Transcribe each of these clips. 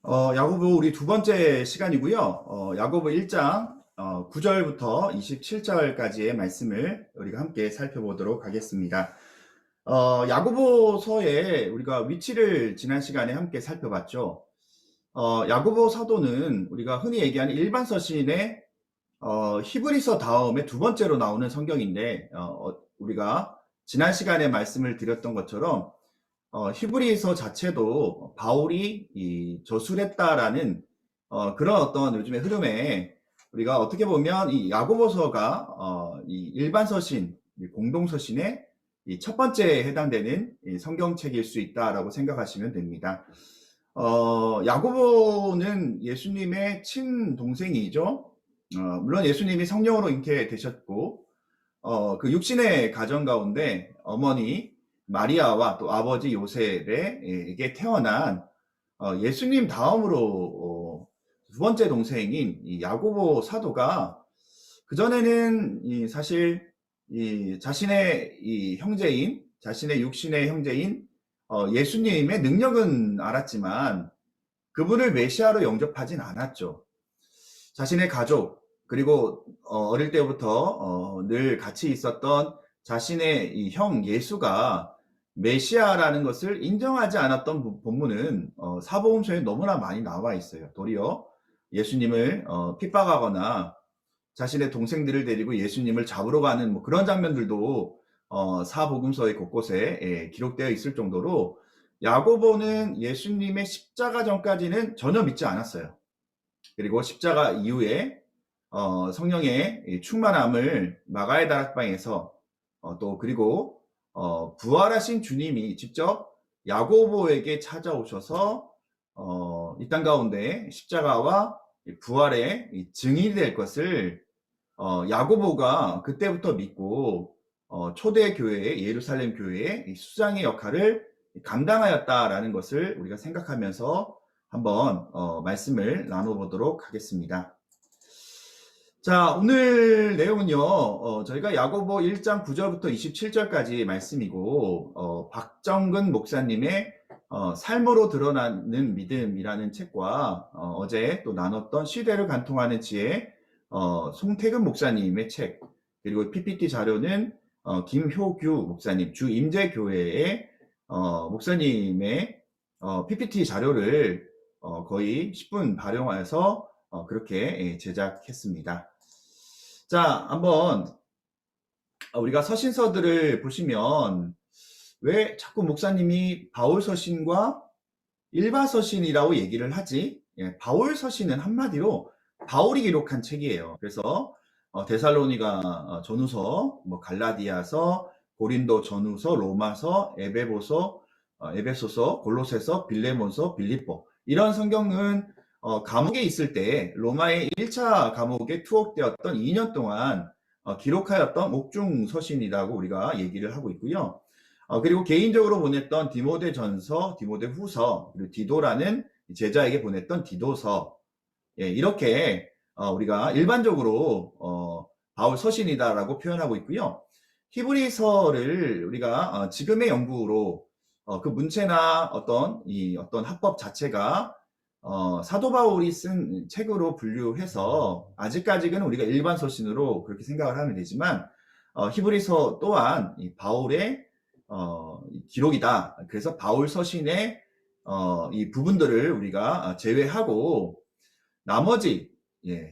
야고보 우리 두 번째 시간이고요. 야고보 1장 9절부터 27절까지의 말씀을 우리가 함께 살펴보도록 하겠습니다. 야고보서의 우리가 위치를 지난 시간에 함께 살펴봤죠. 야고보 사도는 우리가 흔히 얘기하는 일반 서신의 히브리서 다음에 두 번째로 나오는 성경인데, 우리가 지난 시간에 말씀을 드렸던 것처럼 히브리서 자체도 바울이 저술했다라는 그런 어떤 요즘의 흐름에 우리가 어떻게 보면 이 야고보서가 이 일반 서신, 공동 서신의 이 첫 번째에 해당되는 이 성경책일 수 있다라고 생각하시면 됩니다. 야고보는 예수님의 친동생이죠. 물론 예수님이 성령으로 잉태되셨고 그 육신의 가정 가운데 어머니 마리아와 또 아버지 요셉에게 태어난 예수님 다음으로 두 번째 동생인 이 야고보 사도가 그전에는 사실 자신의 형제인, 자신의 육신의 형제인 예수님의 능력은 알았지만 그분을 메시아로 영접하진 않았죠. 자신의 가족, 그리고 어릴 때부터 늘 같이 있었던 자신의 이 형 예수가 메시아라는 것을 인정하지 않았던 본문은 사복음서에 너무나 많이 나와 있어요. 도리어 예수님을 핍박하거나 자신의 동생들을 데리고 예수님을 잡으러 가는 뭐 그런 장면들도 사복음서의 곳곳에 기록되어 있을 정도로 야고보는 예수님의 십자가 전까지는 전혀 믿지 않았어요. 그리고 십자가 이후에 성령의 충만함을 마가의 다락방에서 또 그리고 부활하신 주님이 직접 야고보에게 찾아오셔서 이 땅 가운데 십자가와 부활의 증인이 될 것을 야고보가 그때부터 믿고 초대 교회의 예루살렘 교회의 수장의 역할을 감당하였다라는 것을 우리가 생각하면서 한번 말씀을 나눠보도록 하겠습니다. 자, 오늘 내용은요, 저희가 야고보 1장 9절부터 27절까지 말씀이고, 박정근 목사님의 삶으로 드러나는 믿음이라는 책과 어제 또 나눴던 시대를 관통하는 지혜, 송태근 목사님의 책, 그리고 PPT 자료는 김효규 목사님, 주임재교회의 목사님의 PPT 자료를 거의 10분 발용하여서 그렇게 제작했습니다. 자, 한번 우리가 서신서들을 보시면 왜 자꾸 목사님이 바울 서신과 일바 서신이라고 얘기를 하지? 바울 서신은 한마디로 바울이 기록한 책이에요. 그래서 데살로니가 전후서, 뭐 갈라디아서, 고린도 전후서, 로마서, 에베소서, 골로새서, 빌레몬서, 빌립보, 이런 성경은 감옥에 있을 때 로마의 1차 감옥에 투옥되었던 2년 동안 기록하였던 옥중 서신이라고 우리가 얘기를 하고 있고요. 그리고 개인적으로 보냈던 디모데 전서, 디모데 후서, 그리고 디도라는 제자에게 보냈던 디도서, 이렇게 우리가 일반적으로 바울 서신이다라고 표현하고 있고요. 히브리서를 우리가 지금의 연구로 그 문체나 어떤 합법 자체가 사도 바울이 쓴 책으로 분류해서 아직까지는 우리가 일반 서신으로 그렇게 생각을 하면 되지만 히브리서 또한 이 바울의 기록이다. 그래서 바울 서신의 이 부분들을 우리가 제외하고 나머지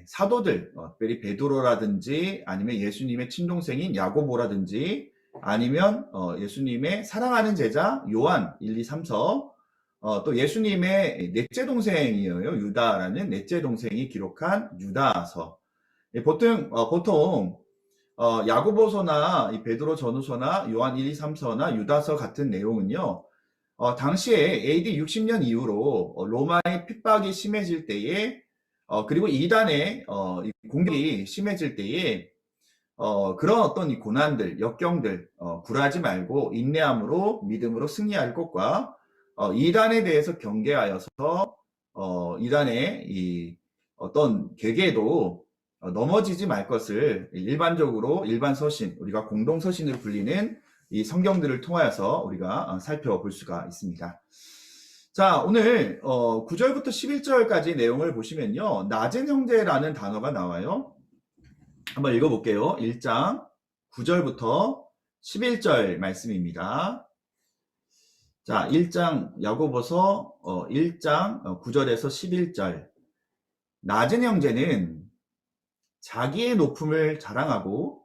사도들, 특별히 베드로라든지 아니면 예수님의 친동생인 야고보라든지 아니면 예수님의 사랑하는 제자 요한 1, 2, 3서, 또 예수님의 넷째 동생이에요. 유다라는 넷째 동생이 기록한 유다서. 보통 야고보서나 베드로 전후서나 요한 1, 2, 3서나 유다서 같은 내용은요, 당시에 AD 60년 이후로 로마의 핍박이 심해질 때에 그리고 이단의 공격이 심해질 때에 그런 어떤 이 고난들, 역경들, 굴하지 말고 인내함으로 믿음으로 승리할 것과 이단에 대해서 경계하여서 이단의 이 어떤 계계도 넘어지지 말 것을 일반적으로 일반 서신, 우리가 공동 서신으로 불리는 이 성경들을 통하여서 우리가 살펴볼 수가 있습니다. 자, 오늘 9절부터 11절까지 내용을 보시면요. 낮은 형제라는 단어가 나와요. 한번 읽어볼게요. 1장 9절부터 11절 말씀입니다. 자, 1장 야고보서 1장 9절에서 11절. 낮은 형제는 자기의 높음을 자랑하고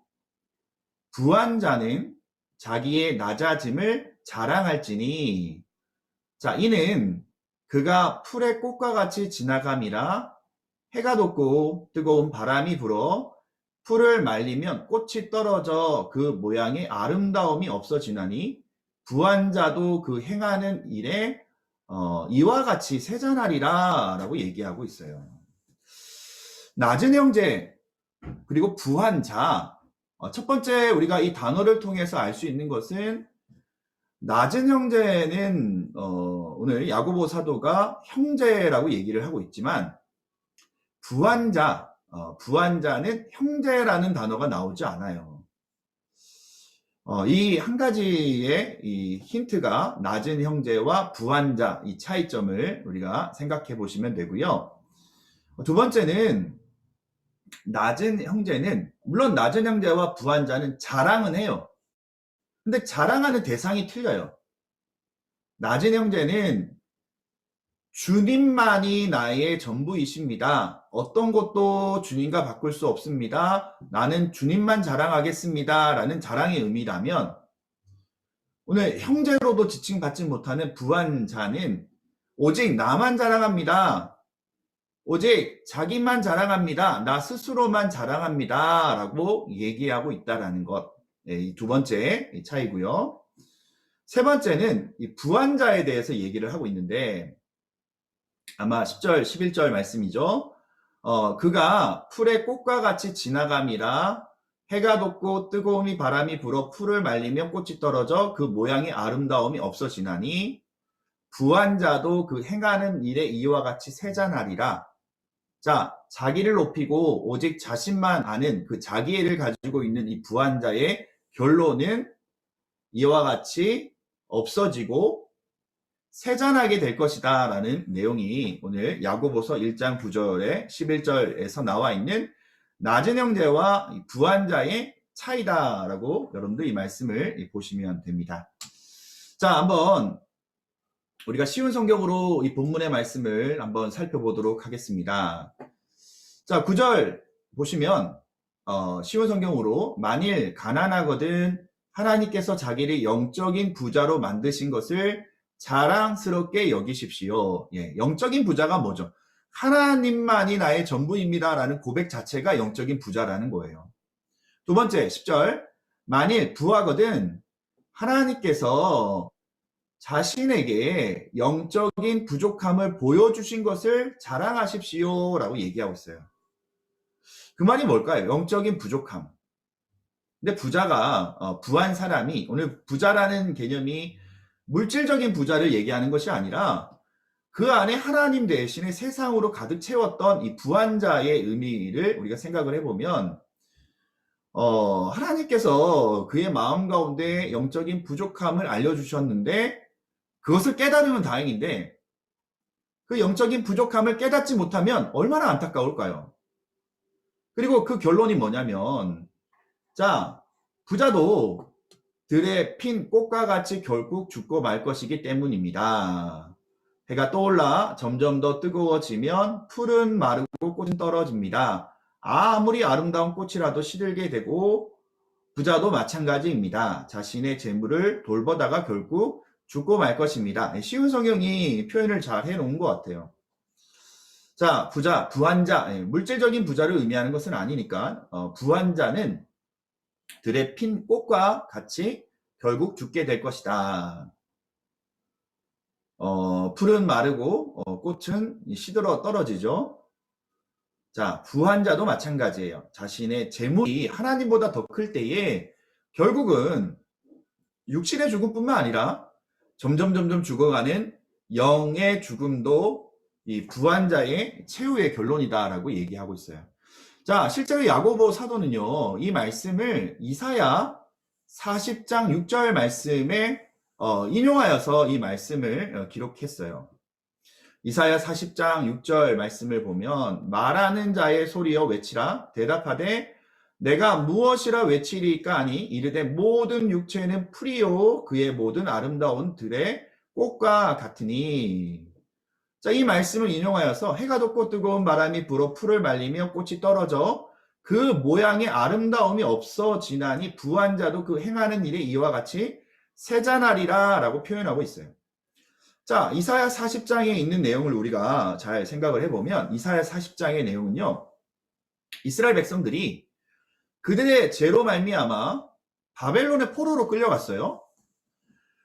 부한 자는 자기의 낮아짐을 자랑할지니, 자, 이는 그가 풀의 꽃과 같이 지나감이라. 해가 돋고 뜨거운 바람이 불어 풀을 말리면 꽃이 떨어져 그 모양의 아름다움이 없어지나니, 부한 자도 그 행하는 일에 이와 같이 세잔하리라 라고 얘기하고 있어요. 낮은 형제 그리고 부한 자, 첫 번째 우리가 이 단어를 통해서 알 수 있는 것은, 낮은 형제는 오늘 야고보 사도가 형제라고 얘기를 하고 있지만, 부한 자는 형제라는 단어가 나오지 않아요. 이 한 가지의 이 힌트가 낮은 형제와 부한 자, 이 차이점을 우리가 생각해 보시면 되고요. 두 번째는, 낮은 형제는, 물론 낮은 형제와 부한 자는 자랑은 해요. 근데 자랑하는 대상이 틀려요. 낮은 형제는 주님만이 나의 전부이십니다. 어떤 것도 주님과 바꿀 수 없습니다. 나는 주님만 자랑하겠습니다. 라는 자랑의 의미라면, 오늘 형제로도 지칭받지 못하는 부한 자는 오직 나만 자랑합니다. 오직 자기만 자랑합니다. 나 스스로만 자랑합니다. 라고 얘기하고 있다라는 것. 이 두 번째 차이고요. 세 번째는 이 부한 자에 대해서 얘기를 하고 있는데, 아마 10절, 11절 말씀이죠. 그가 풀의 꽃과 같이 지나감이라. 해가 돋고 뜨거움이 바람이 불어 풀을 말리면 꽃이 떨어져 그 모양의 아름다움이 없어지나니, 부한 자도 그 행하는 일에 이와 같이 세잔하리라. 자, 자기를 높이고 오직 자신만 아는 그 자기애를 가지고 있는 이 부한 자의 결론은 이와 같이 없어지고 세잔하게 될 것이다 라는 내용이 오늘 야고보서 1장 9절에 11절에서 나와 있는 낮은 형제와 부한 자의 차이다 라고 여러분들 이 말씀을 보시면 됩니다. 자, 한번 우리가 쉬운 성경으로 이 본문의 말씀을 한번 살펴보도록 하겠습니다. 자, 9절 보시면 쉬운 성경으로, 만일 가난하거든 하나님께서 자기를 영적인 부자로 만드신 것을 자랑스럽게 여기십시오. 예, 영적인 부자가 뭐죠? 하나님만이 나의 전부입니다 라는 고백 자체가 영적인 부자라는 거예요. 두 번째 10절, 만일 부하거든 하나님께서 자신에게 영적인 부족함을 보여주신 것을 자랑하십시오 라고 얘기하고 있어요. 그 말이 뭘까요? 영적인 부족함. 근데 부자가, 부한 사람이, 오늘 부자라는 개념이 물질적인 부자를 얘기하는 것이 아니라 그 안에 하나님 대신에 세상으로 가득 채웠던 이 부한 자의 의미를 우리가 생각을 해보면, 하나님께서 그의 마음 가운데 영적인 부족함을 알려주셨는데 그것을 깨달으면 다행인데, 그 영적인 부족함을 깨닫지 못하면 얼마나 안타까울까요? 그리고 그 결론이 뭐냐면, 자, 부자도 들에 핀 꽃과 같이 결국 죽고 말 것이기 때문입니다. 해가 떠올라 점점 더 뜨거워지면 풀은 마르고 꽃은 떨어집니다. 아무리 아름다운 꽃이라도 시들게 되고, 부자도 마찬가지입니다. 자신의 재물을 돌보다가 결국 죽고 말 것입니다. 쉬운 성경이 표현을 잘 해놓은 것 같아요. 자, 부자, 부한 자, 물질적인 부자를 의미하는 것은 아니니까, 부한 자는 들에 핀 꽃과 같이 결국 죽게 될 것이다. 풀은 마르고 꽃은 시들어 떨어지죠. 자, 부한 자도 마찬가지예요. 자신의 재물이 하나님보다 더 클 때에 결국은 육신의 죽음뿐만 아니라 점점 죽어가는 영의 죽음도 이 부한 자의 최후의 결론이다라고 얘기하고 있어요. 자, 실제로 야고보 사도는요, 이 말씀을 이사야 40장 6절 말씀에 인용하여서 이 말씀을 기록했어요. 이사야 40장 6절 말씀을 보면 말하는 자의 소리여 외치라 대답하되 내가 무엇이라 외치리까 하니 이르되 모든 육체는 풀이요 그의 모든 아름다운 들의 꽃과 같으니. 자, 이 말씀을 인용하여서 해가 돋고 뜨거운 바람이 불어 풀을 말리며 꽃이 떨어져 그 모양의 아름다움이 없어지나니 부한 자도 그 행하는 일에 이와 같이 세잔하리라 라고 표현하고 있어요. 자, 이사야 40장에 있는 내용을 우리가 잘 생각을 해보면 이사야 40장의 내용은요, 이스라엘 백성들이 그들의 죄로 말미암아 바벨론의 포로로 끌려갔어요.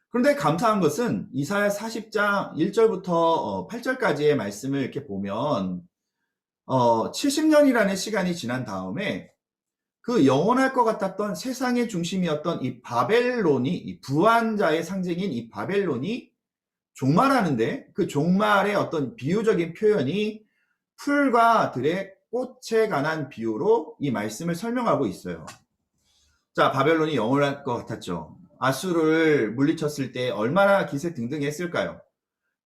그런데 감사한 것은 이사야 40장 1절부터 8절까지의 말씀을 이렇게 보면 70년이라는 시간이 지난 다음에 그 영원할 것 같았던 세상의 중심이었던 이 바벨론이, 이 부한 자의 상징인 이 바벨론이 종말하는데 그 종말의 어떤 비유적인 표현이 풀과 들의 꽃에 관한 비유로 이 말씀을 설명하고 있어요. 자, 바벨론이 영원할 것 같았죠. 아수르를 물리쳤을 때 얼마나 기세등등했을까요?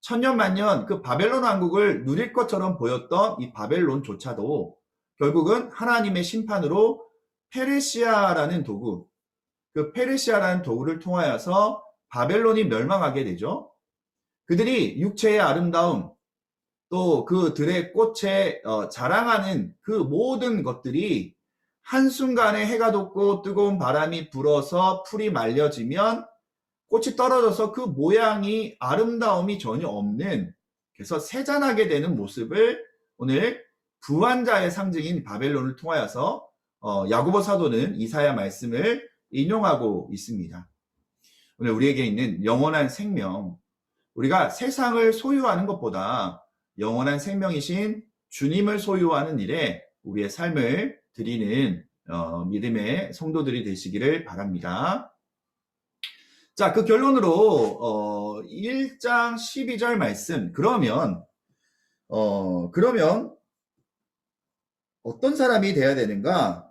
천년 만년 그 바벨론 왕국을 누릴 것처럼 보였던 이 바벨론조차도 결국은 하나님의 심판으로 페르시아라는 도구, 그 페르시아라는 도구를 통하여서 바벨론이 멸망하게 되죠. 그들이 육체의 아름다움, 또 그 들의 꽃에 자랑하는 그 모든 것들이 한순간에 해가 돋고 뜨거운 바람이 불어서 풀이 말려지면 꽃이 떨어져서 그 모양이 아름다움이 전혀 없는, 그래서 세잔하게 되는 모습을 오늘 부한 자의 상징인 바벨론을 통하여서 야고보 사도는 이사야 말씀을 인용하고 있습니다. 오늘 우리에게 있는 영원한 생명, 우리가 세상을 소유하는 것보다 영원한 생명이신 주님을 소유하는 일에 우리의 삶을 드리는 믿음의 성도들이 되시기를 바랍니다. 자, 그 결론으로 1장 12절 말씀, 그러면 어떤 사람이 되어야 되는가?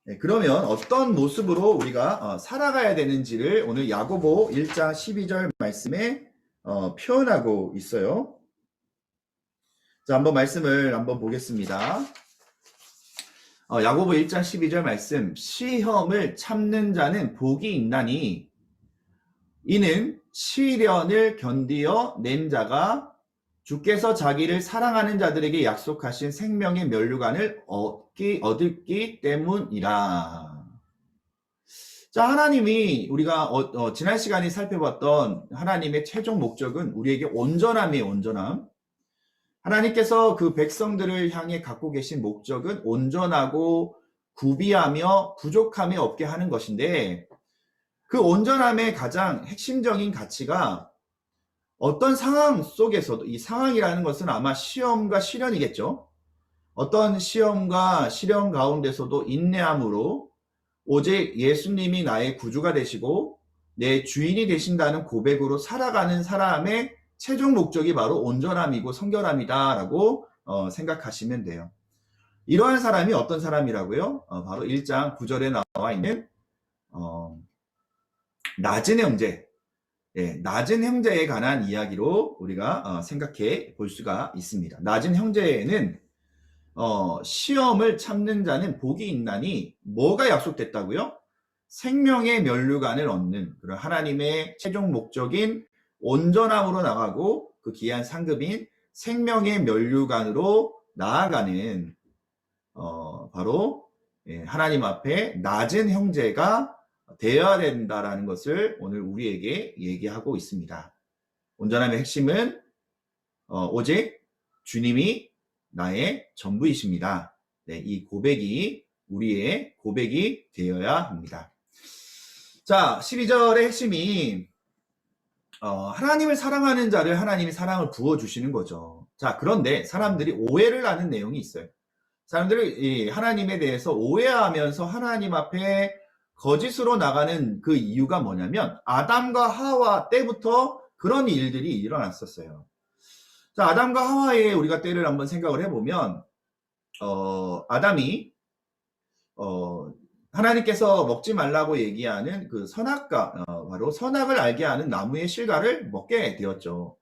네, 그러면 어떤 모습으로 우리가 살아가야 되는지를 오늘 야고보 1장 12절 말씀에 표현하고 있어요. 자, 한번 말씀을 한번 보겠습니다. 야고보 1장 12절 말씀, 시험을 참는 자는 복이 있나니 이는 시련을 견디어 낸 자가 주께서 자기를 사랑하는 자들에게 약속하신 생명의 면류관을 얻기 때문이라. 자, 하나님이 우리가 지난 시간에 살펴봤던 하나님의 최종 목적은 우리에게 온전함이에요. 온전함. 하나님께서 그 백성들을 향해 갖고 계신 목적은 온전하고 구비하며 부족함이 없게 하는 것인데, 그 온전함의 가장 핵심적인 가치가 어떤 상황 속에서도, 이 상황이라는 것은 아마 시험과 시련이겠죠. 어떤 시험과 시련 가운데서도 인내함으로 오직 예수님이 나의 구주가 되시고 내 주인이 되신다는 고백으로 살아가는 사람의 최종 목적이 바로 온전함이고 성결함이다라고 생각하시면 돼요. 이러한 사람이 어떤 사람이라고요? 바로 1장 9절에 나와 있는 낮은 형제, 낮은 형제에 관한 이야기로 우리가 생각해 볼 수가 있습니다. 낮은 형제에는 시험을 참는 자는 복이 있나니 뭐가 약속됐다고요? 생명의 면류관을 얻는 그런 하나님의 최종 목적인 온전함으로 나가고 그 귀한 상급인 생명의 면류관으로 나아가는 바로 하나님 앞에 낮은 형제가 되어야 된다라는 것을 오늘 우리에게 얘기하고 있습니다. 온전함의 핵심은 오직 주님이 나의 전부이십니다. 네, 이 고백이 우리의 고백이 되어야 합니다. 자, 12절의 핵심이 하나님을 사랑하는 자를 하나님이 사랑을 부어주시는 거죠. 자, 그런데 사람들이 오해를 하는 내용이 있어요. 사람들이 하나님에 대해서 오해하면서 하나님 앞에 거짓으로 나가는 그 이유가 뭐냐면 아담과 하와 때부터 그런 일들이 일어났었어요. 자, 아담과 하와의 우리가 때를 한번 생각을 해보면 아담이 하나님께서 먹지 말라고 얘기하는 그 선악과 바로 선악을 알게 하는 나무의 실과를 먹게 되었죠.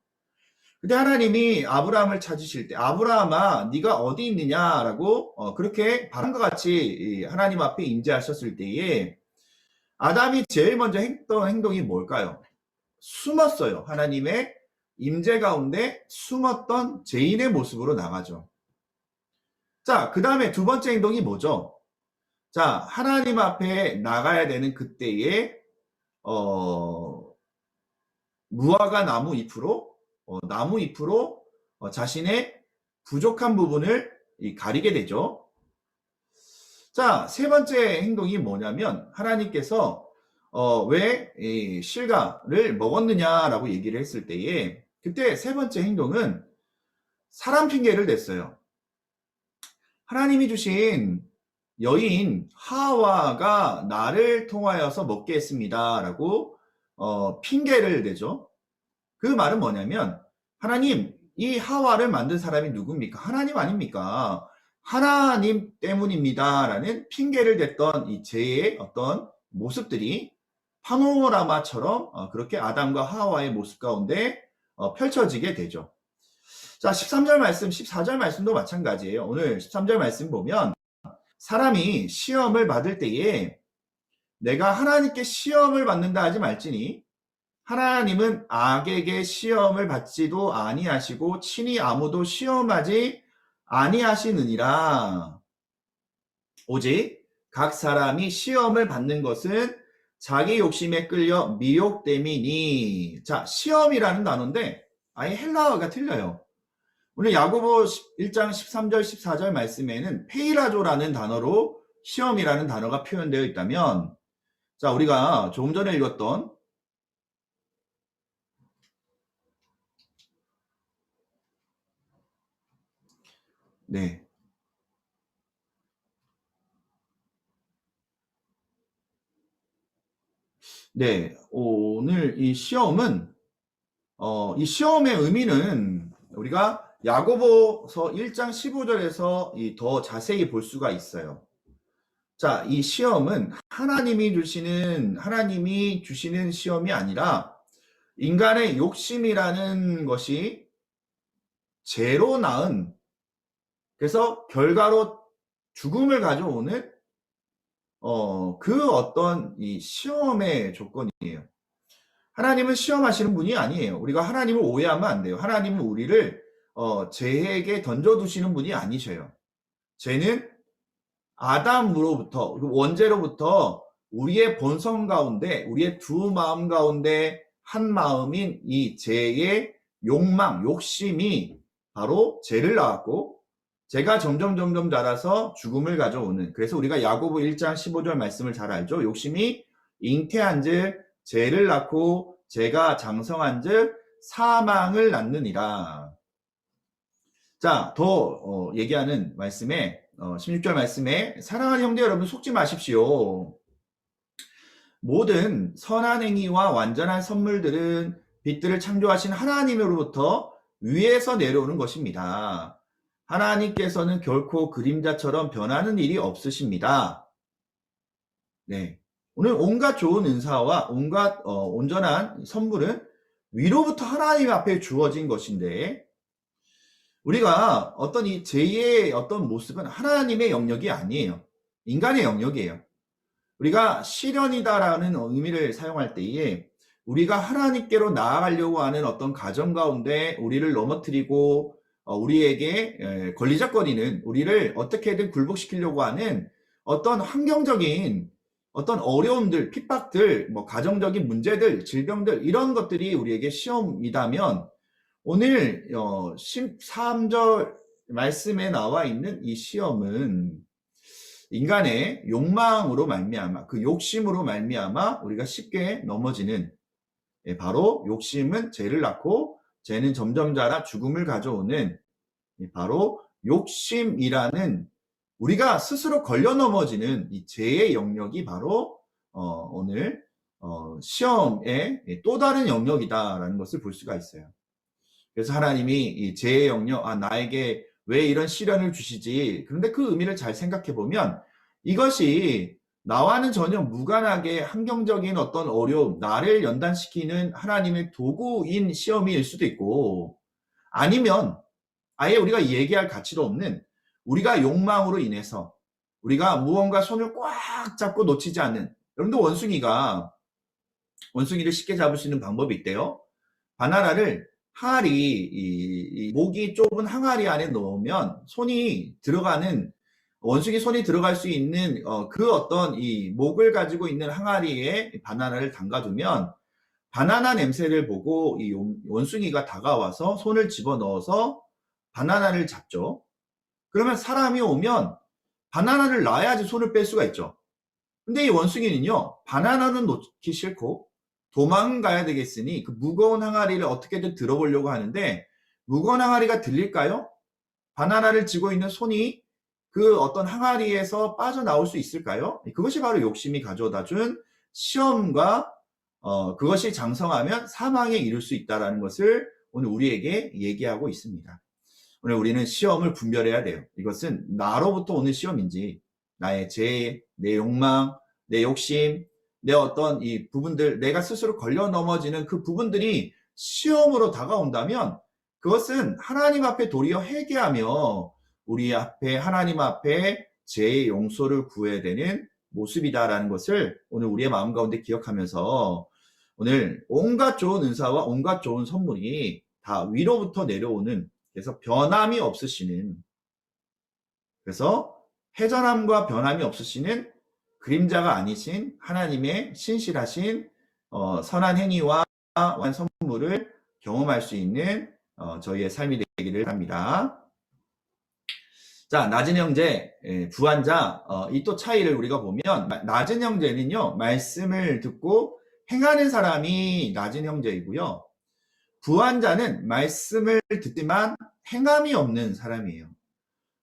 그때 하나님이 아브라함을 찾으실 때 아브라함아 네가 어디 있느냐라고 그렇게 바람과 같이 하나님 앞에 임재하셨을 때에 아담이 제일 먼저 했던 행동이 뭘까요? 숨었어요. 하나님의 임재 가운데 숨었던 죄인의 모습으로 나가죠. 자, 그 다음에 두 번째 행동이 뭐죠? 자, 하나님 앞에 나가야 되는 그때에 무화과 나무 잎으로 자신의 부족한 부분을 가리게 되죠. 자, 세 번째 행동이 뭐냐면 하나님께서 왜 실과를 먹었느냐라고 얘기를 했을 때에 그때 세 번째 행동은 사람 핑계를 댔어요. 하나님이 주신 여인 하와가 나를 통하여서 먹게 했습니다라고 핑계를 대죠. 그 말은 뭐냐면 하나님, 이 하와를 만든 사람이 누굽니까? 하나님 아닙니까? 하나님 때문입니다라는 핑계를 댔던 이 죄의 어떤 모습들이 파노라마처럼 그렇게 아담과 하와의 모습 가운데 펼쳐지게 되죠. 자, 13절 말씀, 14절 말씀도 마찬가지예요. 오늘 13절 말씀 보면 사람이 시험을 받을 때에 내가 하나님께 시험을 받는다 하지 말지니 하나님은 악에게 시험을 받지도 아니하시고 친히 아무도 시험하지 아니하시느니라. 오직 각 사람이 시험을 받는 것은 자기 욕심에 끌려 미혹됨이니. 자, 시험이라는 단어인데 아예 헬라어가 틀려요. 오늘 야고보 1장 13절 14절 말씀에는 페이라조라는 단어로 시험이라는 단어가 표현되어 있다면, 자, 우리가 조금 전에 읽었던 네. 네. 오늘 이 시험은 이 시험의 의미는 우리가 야고보서 1장 15절에서 더 자세히 볼 수가 있어요. 자, 이 시험은 하나님이 주시는 시험이 아니라 인간의 욕심이라는 것이 죄로 낳은, 그래서 결과로 죽음을 가져오는 그 어떤 이 시험의 조건이에요. 하나님은 시험하시는 분이 아니에요. 우리가 하나님을 오해하면 안 돼요. 하나님은 우리를 죄에게 던져두시는 분이 아니셔요. 죄는 아담으로부터, 원죄로부터 우리의 본성 가운데, 우리의 두 마음 가운데 한 마음인 이 죄의 욕망, 욕심이 바로 죄를 낳았고, 죄가 점점 자라서 죽음을 가져오는, 그래서 우리가 야고보 1장 15절 말씀을 잘 알죠. 욕심이 잉태한즉 죄를 낳고 죄가 장성한즉 사망을 낳느니라. 자, 더 얘기하는 말씀에 16절 말씀에 사랑하는 형제 여러분 속지 마십시오. 모든 선한 행위와 완전한 선물들은 빛들을 창조하신 하나님으로부터 위에서 내려오는 것입니다. 하나님께서는 결코 그림자처럼 변하는 일이 없으십니다. 네. 오늘 온갖 좋은 은사와 온갖 온전한 선물은 위로부터 하나님 앞에 주어진 것인데, 우리가 어떤 이 죄의 어떤 모습은 하나님의 영역이 아니에요. 인간의 영역이에요. 우리가 시련이다라는 의미를 사용할 때에 우리가 하나님께로 나아가려고 하는 어떤 가정 가운데 우리를 넘어뜨리고 우리에게 걸리적거리는, 우리를 어떻게든 굴복시키려고 하는 어떤 환경적인 어떤 어려움들, 핍박들, 가정적인 문제들, 질병들, 이런 것들이 우리에게 시험이다면 오늘 13절 말씀에 나와 있는 이 시험은 인간의 욕망으로 말미암아, 그 욕심으로 말미암아 우리가 쉽게 넘어지는, 바로 욕심은 죄를 낳고 죄는 점점 자라 죽음을 가져오는 바로 욕심이라는, 우리가 스스로 걸려 넘어지는 이 죄의 영역이 바로 오늘 시험의 또 다른 영역이다라는 것을 볼 수가 있어요. 그래서 하나님이 이 죄의 영역, 나에게 왜 이런 시련을 주시지? 그런데 그 의미를 잘 생각해 보면 이것이 나와는 전혀 무관하게 환경적인 어떤 어려움, 나를 연단시키는 하나님의 도구인 시험일 수도 있고, 아니면 아예 우리가 얘기할 가치도 없는 우리가 욕망으로 인해서 우리가 무언가 손을 꽉 잡고 놓치지 않는, 여러분들 원숭이를 쉽게 잡을 수 있는 방법이 있대요. 바나나를 항아리, 이 목이 좁은 항아리 안에 넣으면 원숭이 손이 들어갈 수 있는 그 어떤 이 목을 가지고 있는 항아리에 바나나를 담가두면 바나나 냄새를 보고 이 원숭이가 다가와서 손을 집어넣어서 바나나를 잡죠. 그러면 사람이 오면 바나나를 놔야지 손을 뺄 수가 있죠. 근데 이 원숭이는요, 바나나는 놓기 싫고 도망가야 되겠으니 그 무거운 항아리를 어떻게든 들어보려고 하는데, 무거운 항아리가 들릴까요? 바나나를 쥐고 있는 손이 그 어떤 항아리에서 빠져나올 수 있을까요? 그것이 바로 욕심이 가져다 준 시험과 그것이 장성하면 사망에 이를 수 있다는 것을 오늘 우리에게 얘기하고 있습니다. 오늘 우리는 시험을 분별해야 돼요. 이것은 나로부터 오는 시험인지, 나의 죄, 내 욕망, 내 욕심, 내 어떤 이 부분들, 내가 스스로 걸려 넘어지는 그 부분들이 시험으로 다가온다면 그것은 하나님 앞에 도리어 회개하며 우리 앞에 하나님 앞에 죄의 용서를 구해야 되는 모습이다라는 것을 오늘 우리의 마음 가운데 기억하면서, 오늘 온갖 좋은 은사와 온갖 좋은 선물이 다 위로부터 내려오는, 그래서 변함이 없으시는, 그래서 회전함과 변함이 없으시는 그림자가 아니신 하나님의 신실하신 선한 행위와 선물을 경험할 수 있는 저희의 삶이 되기를 합니다. 자, 낮은 형제, 부한자, 이 또 차이를 우리가 보면, 낮은 형제는요, 말씀을 듣고 행하는 사람이 낮은 형제이고요. 부한자는 말씀을 듣지만 행함이 없는 사람이에요.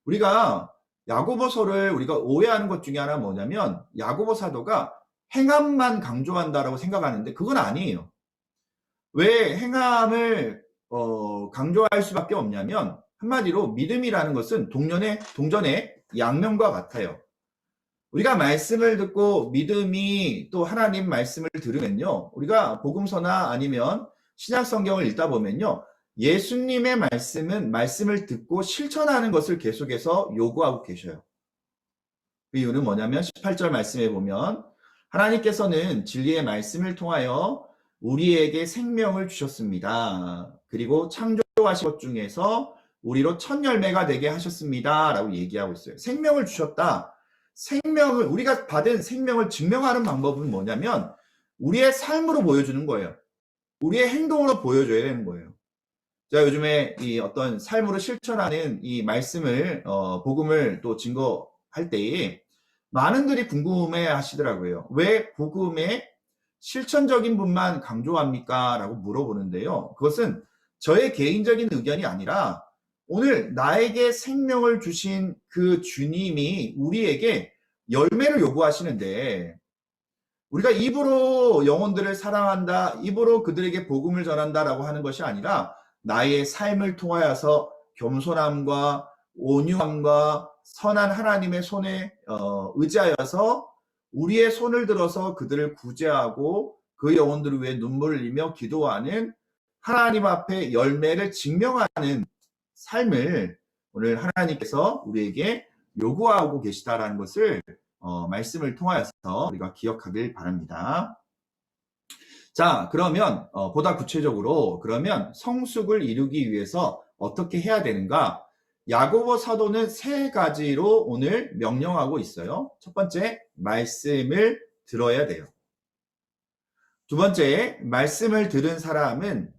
우리가 야고보서를 우리가 오해하는 것 중에 하나 뭐냐면, 야고보 사도가 행함만 강조한다라고 생각하는데 그건 아니에요. 왜 행함을 강조할 수밖에 없냐면, 한마디로 믿음이라는 것은 동전의 양면과 같아요. 우리가 말씀을 듣고 믿음이 또 하나님 말씀을 들으면요, 우리가 복음서나 아니면 신약 성경을 읽다 보면요, 예수님의 말씀을 듣고 실천하는 것을 계속해서 요구하고 계셔요. 그 이유는 뭐냐면 18절 말씀에 보면, 하나님께서는 진리의 말씀을 통하여 우리에게 생명을 주셨습니다. 그리고 창조하신 것 중에서 우리로 첫 열매가 되게 하셨습니다 라고 얘기하고 있어요. 생명을 주셨다. 우리가 받은 생명을 증명하는 방법은 뭐냐면 우리의 삶으로 보여주는 거예요. 우리의 행동으로 보여줘야 되는 거예요. 제가 요즘에 이 어떤 삶으로 실천하는 이 말씀을 복음을 또 증거할 때에 많은들이 궁금해 하시더라고요. 왜 복음의 실천적인 분만 강조합니까? 라고 물어보는데요. 그것은 저의 개인적인 의견이 아니라 오늘 나에게 생명을 주신 그 주님이 우리에게 열매를 요구하시는데, 우리가 입으로 영혼들을 사랑한다, 입으로 그들에게 복음을 전한다라고 하는 것이 아니라 나의 삶을 통하여서 겸손함과 온유함과 선한 하나님의 손에 의지하여서 우리의 손을 들어서 그들을 구제하고 그 영혼들을 위해 눈물을 흘리며 기도하는, 하나님 앞에 열매를 증명하는 삶을 오늘 하나님께서 우리에게 요구하고 계시다라는 것을 말씀을 통하여서 우리가 기억하길 바랍니다. 자, 그러면 보다 구체적으로 그러면 성숙을 이루기 위해서 어떻게 해야 되는가? 야고보 사도는 세 가지로 오늘 명령하고 있어요. 첫 번째, 말씀을 들어야 돼요. 두 번째, 말씀을 들은 사람은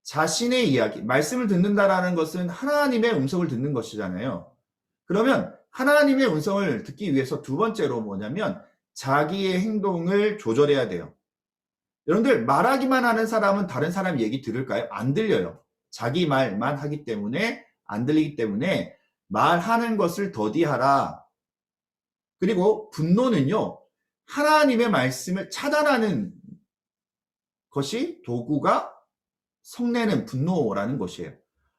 자신의 이야기, 말씀을 듣는다라는 것은 하나님의 음성을 듣는 것이잖아요. 그러면 하나님의 음성을 듣기 위해서 두 번째로 뭐냐면 자기의 행동을 조절해야 돼요. 여러분들, 말하기만 하는 사람은 다른 사람 얘기 들을까요? 안 들려요. 자기 말만 하기 때문에 안 들리기 때문에 말하는 것을 더디하라. 그리고 분노는요, 하나님의 말씀을 차단하는 것이 도구가 성내는 분노라는 것이에요.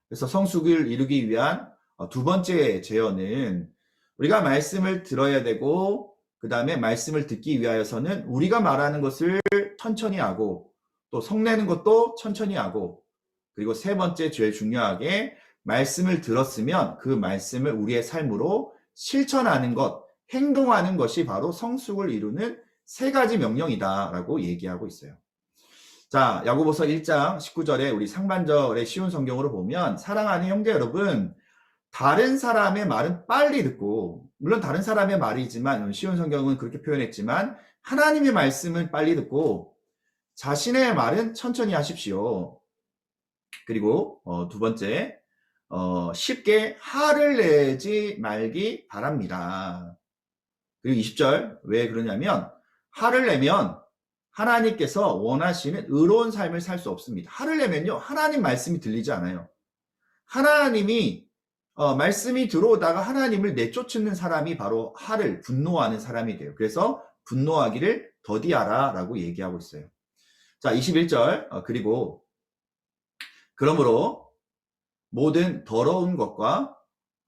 그래서 성숙을 이루기 위한 두 번째 제어는 우리가 말씀을 들어야 되고, 그 다음에 말씀을 듣기 위하여서는 우리가 말하는 것을 천천히 하고 또 성내는 것도 천천히 하고, 그리고 세 번째 제일 중요하게 말씀을 들었으면 그 말씀을 우리의 삶으로 실천하는 것, 행동하는 것이 바로 성숙을 이루는 세 가지 명령이다라고 얘기하고 있어요. 자, 야고보서 1장 19절에 우리 상반절의 쉬운 성경으로 보면 사랑하는 형제 여러분, 다른 사람의 말은 빨리 듣고, 물론 다른 사람의 말이지만 쉬운 성경은 그렇게 표현했지만 하나님의 말씀은 빨리 듣고 자신의 말은 천천히 하십시오. 그리고 두 번째, 쉽게 화를 내지 말기 바랍니다. 그리고 20절 왜 그러냐면 화를 내면 하나님께서 원하시는 의로운 삶을 살 수 없습니다. 화를 내면요 하나님 말씀이 들리지 않아요. 하나님이 말씀이 들어오다가 하나님을 내쫓는 사람이 바로 분노하는 사람이 돼요. 그래서 분노하기를 더디하라 라고 얘기하고 있어요. 자, 21절 그리고 그러므로 모든 더러운 것과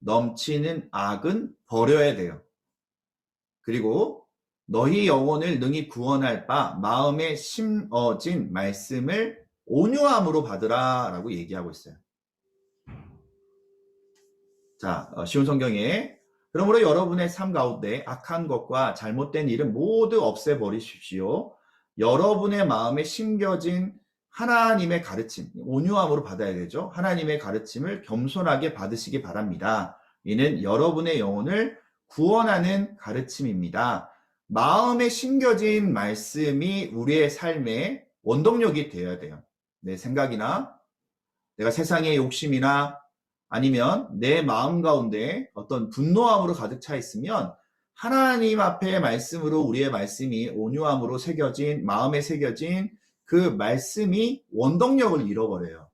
넘치는 악은 버려야 돼요. 그리고 너희 영혼을 능히 구원할 바 마음에 심어진 말씀을 온유함으로 받으라 라고 얘기하고 있어요. 자, 쉬운 성경에 그러므로 여러분의 삶 가운데 악한 것과 잘못된 일은 모두 없애버리십시오. 여러분의 마음에 심겨진 하나님의 가르침, 온유함으로 받아야 되죠. 하나님의 가르침을 겸손하게 받으시기 바랍니다. 이는 여러분의 영혼을 구원하는 가르침입니다. 마음에 심겨진 말씀이 우리의 삶의 원동력이 되어야 돼요. 내 생각이나 내가 세상의 욕심이나 아니면 내 마음 가운데 어떤 분노함으로 가득 차 있으면 하나님 앞에 말씀으로 우리의 말씀이 온유함으로 마음에 새겨진 그 말씀이 원동력을 잃어버려요.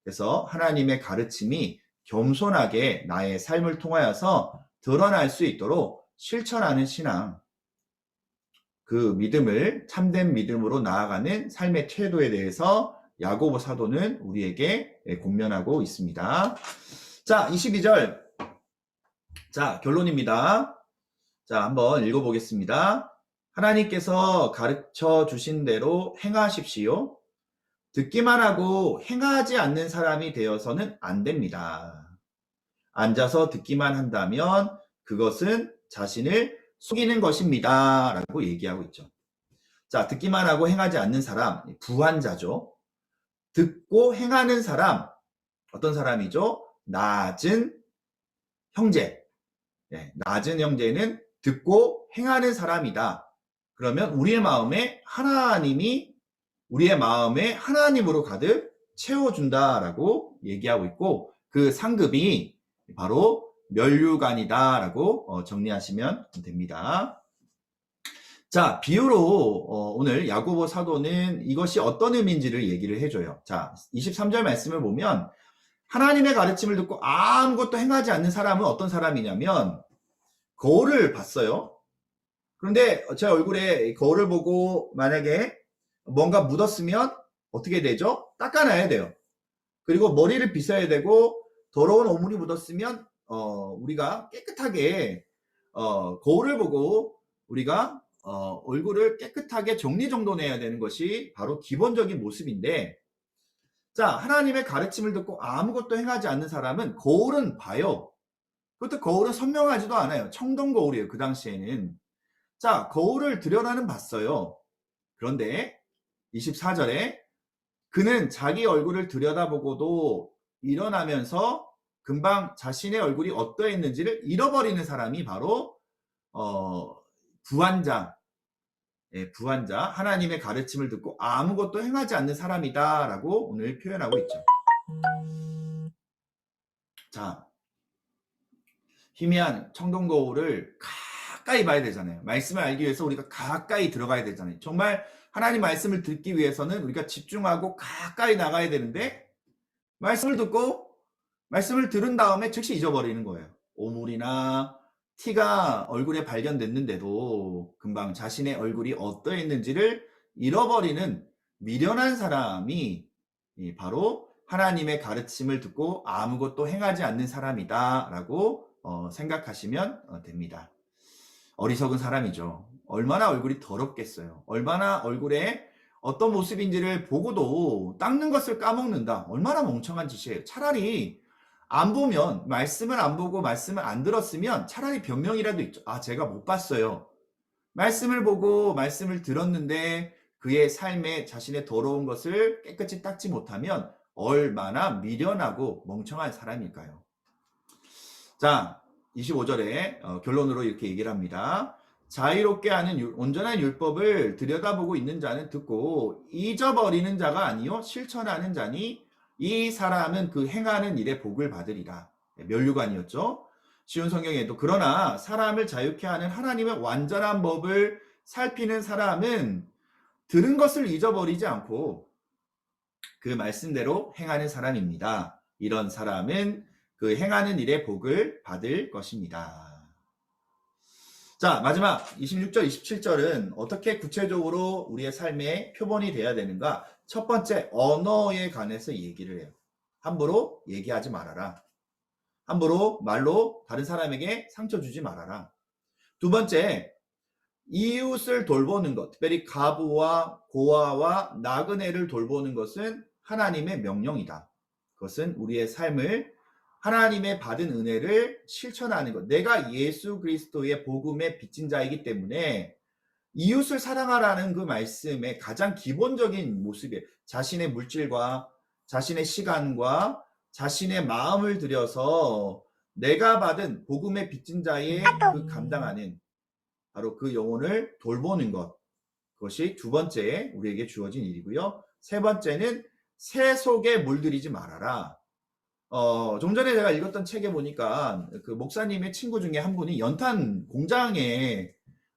그래서 하나님의 가르침이 겸손하게 나의 삶을 통하여서 드러날 수 있도록 실천하는 신앙, 그 믿음을 참된 믿음으로 나아가는 삶의 태도에 대해서 야고보 사도는 우리에게 권면하고 있습니다. 자, 22절. 자, 결론입니다. 자, 한번 읽어보겠습니다. 하나님께서 가르쳐 주신 대로 행하십시오. 듣기만 하고 행하지 않는 사람이 되어서는 안 됩니다. 앉아서 듣기만 한다면 그것은 자신을 속이는 것입니다. 라고 얘기하고 있죠. 자, 듣기만 하고 행하지 않는 사람, 부한자죠. 듣고 행하는 사람, 어떤 사람이죠? 낮은 형제. 낮은 형제는 듣고 행하는 사람이다. 그러면 우리의 마음에 하나님으로 가득 채워준다라고 얘기하고 있고 그 상급이 바로 면류관이다라고 정리하시면 됩니다. 자, 비유로 오늘 야고보 사도는 이것이 어떤 의미인지를 얘기를 해줘요. 자, 23절 말씀을 보면 하나님의 가르침을 듣고 아무것도 행하지 않는 사람은 어떤 사람이냐면 거울을 봤어요. 그런데 제 얼굴에 거울을 보고 만약에 뭔가 묻었으면 어떻게 되죠? 닦아놔야 돼요. 그리고 머리를 빗어야 되고 더러운 오물이 묻었으면 우리가 깨끗하게 거울을 보고 우리가 얼굴을 깨끗하게 정리정돈해야 되는 것이 바로 기본적인 모습인데 자, 하나님의 가르침을 듣고 아무것도 행하지 않는 사람은 거울은 봐요. 그것도 거울은 선명하지도 않아요. 청동 거울이에요. 그 당시에는. 자, 거울을 들여다는 봤어요. 그런데 24절에 그는 자기 얼굴을 들여다보고도 일어나면서 금방 자신의 얼굴이 어떠했는지를 잃어버리는 사람이 바로 부한자, 하나님의 가르침을 듣고 아무것도 행하지 않는 사람이다 라고 오늘 표현하고 있죠. 자, 희미한 청동 거울을 가까이 봐야 되잖아요. 말씀을 알기 위해서 우리가 가까이 들어가야 되잖아요. 정말 하나님 말씀을 듣기 위해서는 우리가 집중하고 가까이 나가야 되는데 말씀을 듣고 말씀을 들은 다음에 즉시 잊어버리는 거예요. 오물이나 티가 얼굴에 발견됐는데도 금방 자신의 얼굴이 어떠했는지를 잃어버리는 미련한 사람이 바로 하나님의 가르침을 듣고 아무것도 행하지 않는 사람이다 라고 생각하시면 됩니다. 어리석은 사람이죠. 얼마나 얼굴이 더럽겠어요. 얼마나 얼굴에 어떤 모습인지를 보고도 닦는 것을 까먹는다. 얼마나 멍청한 짓이에요. 차라리 안 보면, 말씀을 안 보고 말씀을 안 들었으면 차라리 변명이라도 있죠. 아, 제가 못 봤어요. 말씀을 보고 말씀을 들었는데 그의 삶에 자신의 더러운 것을 깨끗이 닦지 못하면 얼마나 미련하고 멍청한 사람일까요? 자, 25절에 결론으로 이렇게 얘기를 합니다. 자유롭게 하는 온전한 율법을 들여다보고 있는 자는 듣고 잊어버리는 자가 아니요 실천하는 자니 이 사람은 그 행하는 일에 복을 받으리라. 면류관이었죠. 쉬운 성경에도 그러나 사람을 자유케 하는 하나님의 완전한 법을 살피는 사람은 들은 것을 잊어버리지 않고 그 말씀대로 행하는 사람입니다. 이런 사람은 그 행하는 일에 복을 받을 것입니다. 자, 마지막 26절, 27절은 어떻게 구체적으로 우리의 삶의 표본이 돼야 되는가? 첫 번째, 언어에 관해서 얘기를 해요. 함부로 얘기하지 말아라. 함부로 말로 다른 사람에게 상처 주지 말아라. 두 번째, 이웃을 돌보는 것, 특별히 가부와 고아와 나그네를 돌보는 것은 하나님의 명령이다. 그것은 우리의 삶을 하나님의 받은 은혜를 실천하는 것. 내가 예수 그리스도의 복음의 빚진 자이기 때문에 이웃을 사랑하라는 그 말씀의 가장 기본적인 모습이에요. 자신의 물질과 자신의 시간과 자신의 마음을 들여서 내가 받은 복음의 빚진 자의 그 감당하는 바로 그 영혼을 돌보는 것. 그것이 두 번째 우리에게 주어진 일이고요. 세 번째는 새 속에 물들이지 말아라. 좀 전에 제가 읽었던 책에 보니까 그 목사님의 친구 중에 한 분이 연탄 공장에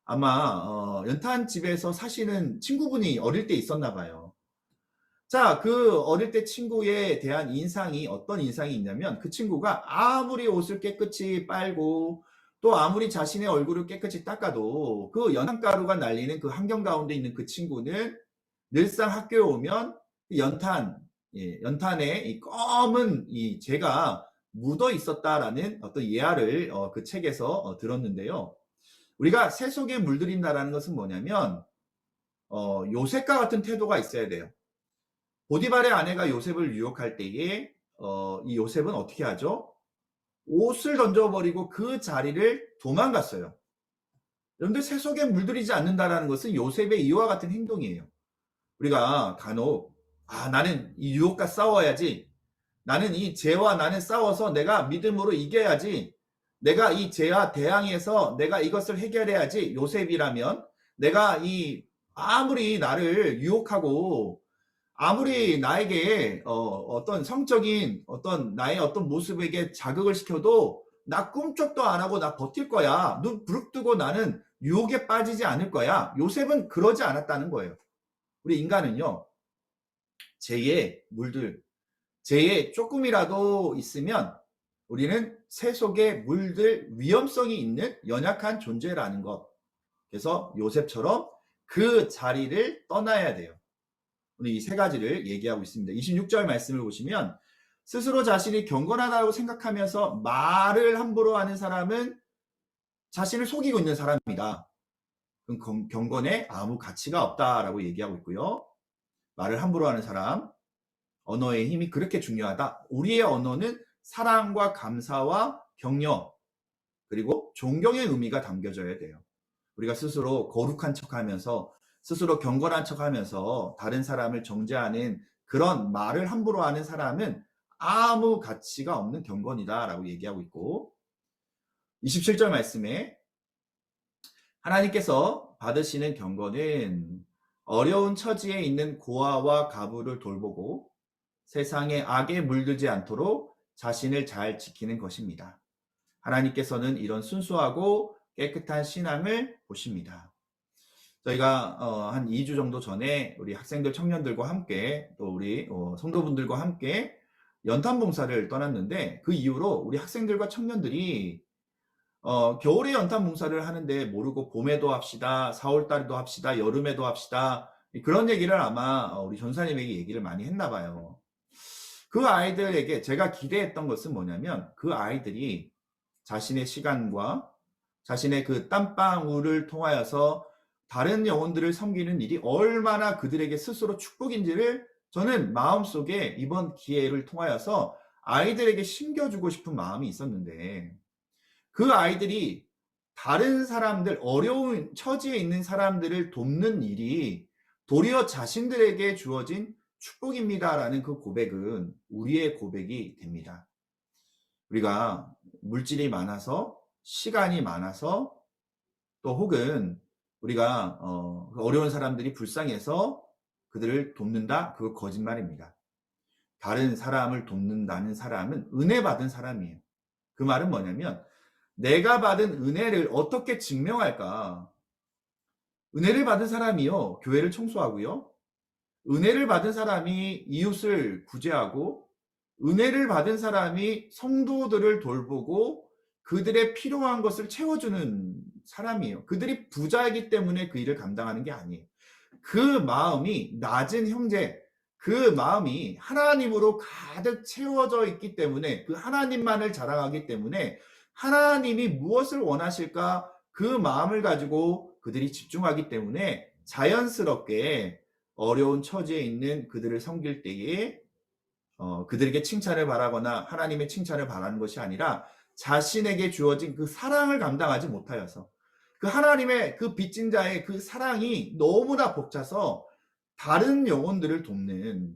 아마 연탄 집에서 사시는 친구분이 어릴 때 있었나 봐요. 자, 그 어릴 때 친구에 대한 인상이 어떤 인상이 있냐면 그 친구가 아무리 옷을 깨끗이 빨고 또 아무리 자신의 얼굴을 깨끗이 닦아도 그 연탄가루가 날리는 그 환경 가운데 있는 그 친구는 늘상 학교에 오면 연탄, 연탄에 이 검은 이 재가 묻어 있었다라는 어떤 예화를 그 책에서 들었는데요. 우리가 새 속에 물들인다라는 것은 뭐냐면 요셉과 같은 태도가 있어야 돼요. 보디발의 아내가 요셉을 유혹할 때에 이 요셉은 어떻게 하죠? 옷을 던져버리고 그 자리를 도망갔어요. 여러분들 새 속에 물들이지 않는다라는 것은 요셉의 이와 같은 행동이에요. 우리가 간혹 나는 이 유혹과 싸워야지. 나는 이 죄와 나는 싸워서 내가 믿음으로 이겨야지. 내가 이 죄와 대항해서 내가 이것을 해결해야지. 요셉이라면 내가 아무리 나를 유혹하고 아무리 나에게 어떤 성적인 어떤 나의 어떤 모습에게 자극을 시켜도 나 꿈쩍도 안 하고 나 버틸 거야. 눈 부릅뜨고 나는 유혹에 빠지지 않을 거야. 요셉은 그러지 않았다는 거예요. 우리 인간은요. 죄에 조금이라도 있으면 우리는 새 속에 물들 위험성이 있는 연약한 존재라는 것. 그래서 요셉처럼 그 자리를 떠나야 돼요. 오늘 이 세 가지를 얘기하고 있습니다. 26절 말씀을 보시면 스스로 자신이 경건하다고 생각하면서 말을 함부로 하는 사람은 자신을 속이고 있는 사람이다. 그럼 경건에 아무 가치가 없다라고 얘기하고 있고요. 말을 함부로 하는 사람, 언어의 힘이 그렇게 중요하다. 우리의 언어는 사랑과 감사와 격려 그리고 존경의 의미가 담겨져야 돼요. 우리가 스스로 거룩한 척하면서 스스로 경건한 척하면서 다른 사람을 정죄하는 그런 말을 함부로 하는 사람은 아무 가치가 없는 경건이다라고 얘기하고 있고 27절 말씀에 하나님께서 받으시는 경건은 어려운 처지에 있는 고아와 가부를 돌보고 세상의 악에 물들지 않도록 자신을 잘 지키는 것입니다. 하나님께서는 이런 순수하고 깨끗한 신앙을 보십니다. 저희가 한 2주 정도 전에 우리 학생들 청년들과 함께 또 우리 성도분들과 함께 연탄 봉사를 떠났는데 그 이후로 우리 학생들과 청년들이 겨울에 연탄 봉사를 하는데 모르고 봄에도 합시다, 4월달에도 합시다, 여름에도 합시다 그런 얘기를 아마 우리 전사님에게 얘기를 많이 했나 봐요. 그 아이들에게 제가 기대했던 것은 뭐냐면 그 아이들이 자신의 시간과 자신의 그 땀방울을 통하여서 다른 영혼들을 섬기는 일이 얼마나 그들에게 스스로 축복인지를 저는 마음속에 이번 기회를 통하여서 아이들에게 심겨주고 싶은 마음이 있었는데, 그 아이들이 다른 사람들, 어려운 처지에 있는 사람들을 돕는 일이 도리어 자신들에게 주어진 축복입니다라는 그 고백은 우리의 고백이 됩니다. 우리가 물질이 많아서, 시간이 많아서, 또 혹은 우리가 어려운 사람들이 불쌍해서 그들을 돕는다? 그거 거짓말입니다. 다른 사람을 돕는다는 사람은 은혜 받은 사람이에요. 그 말은 뭐냐면, 내가 받은 은혜를 어떻게 증명할까? 은혜를 받은 사람이요, 교회를 청소하고요. 은혜를 받은 사람이 이웃을 구제하고, 은혜를 받은 사람이 성도들을 돌보고 그들의 필요한 것을 채워주는 사람이에요. 그들이 부자이기 때문에 그 일을 감당하는 게 아니에요. 그 마음이 낮은 형제, 그 마음이 하나님으로 가득 채워져 있기 때문에, 그 하나님만을 자랑하기 때문에 하나님이 무엇을 원하실까, 그 마음을 가지고 그들이 집중하기 때문에 자연스럽게 어려운 처지에 있는 그들을 섬길 때에 그들에게 칭찬을 바라거나 하나님의 칭찬을 바라는 것이 아니라 자신에게 주어진 그 사랑을 감당하지 못하여서, 그 하나님의 그 빚진 자의 그 사랑이 너무나 벅차서 다른 영혼들을 돕는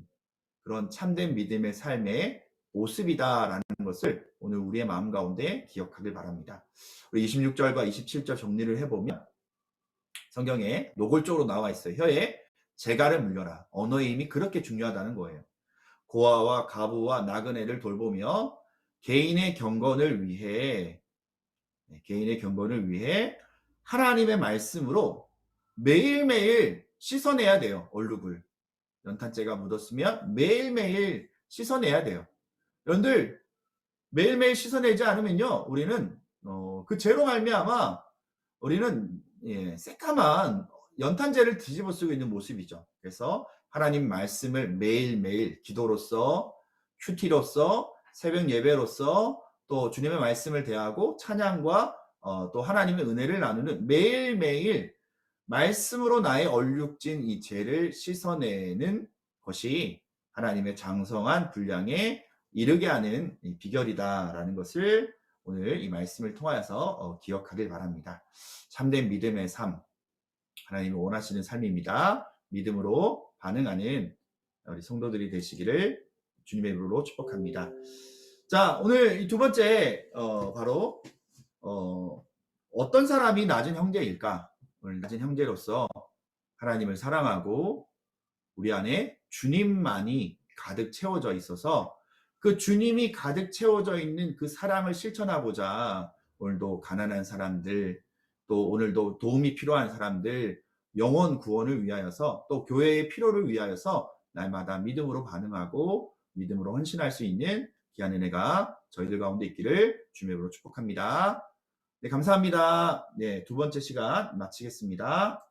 그런 참된 믿음의 삶의 모습이다라는 것을 오늘 우리의 마음 가운데 기억하길 바랍니다. 우리 26절과 27절 정리를 해보면 성경에 노골적으로 나와 있어요. 혀에 재갈을 물려라. 언어의 힘이 그렇게 중요하다는 거예요. 고아와 가부와 나그네를 돌보며 개인의 경건을 위해 하나님의 말씀으로 매일매일 씻어내야 돼요. 얼룩을. 연탄재가 묻었으면 매일매일 씻어내야 돼요. 여러분들, 매일매일 씻어내지 않으면요, 우리는 그 죄로 말미암아 우리는 새까만 연탄재를 뒤집어 쓰고 있는 모습이죠. 그래서 하나님 말씀을 매일매일 기도로서, 큐티로서, 새벽 예배로서, 또 주님의 말씀을 대하고 찬양과 또 하나님의 은혜를 나누는 매일매일 말씀으로 나의 얼룩진 이 죄를 씻어내는 것이 하나님의 장성한 분량에 이르게 하는 비결이다라는 것을 오늘 이 말씀을 통하여서 기억하길 바랍니다. 참된 믿음의 삶, 하나님이 원하시는 삶입니다. 믿음으로 반응하는 우리 성도들이 되시기를 주님의 이름으로 축복합니다. 자, 오늘 이 두 번째 바로 어떤 사람이 낮은 형제일까? 오늘 낮은 형제로서 하나님을 사랑하고 우리 안에 주님만이 가득 채워져 있어서 그 주님이 가득 채워져 있는 그 사랑을 실천하고자 오늘도 가난한 사람들, 또 오늘도 도움이 필요한 사람들, 영혼 구원을 위하여서, 또 교회의 필요를 위하여서 날마다 믿음으로 반응하고 믿음으로 헌신할 수 있는 귀한 은혜가 저희들 가운데 있기를 주님의 이름으로 축복합니다. 네, 감사합니다. 네, 두 번째 시간 마치겠습니다.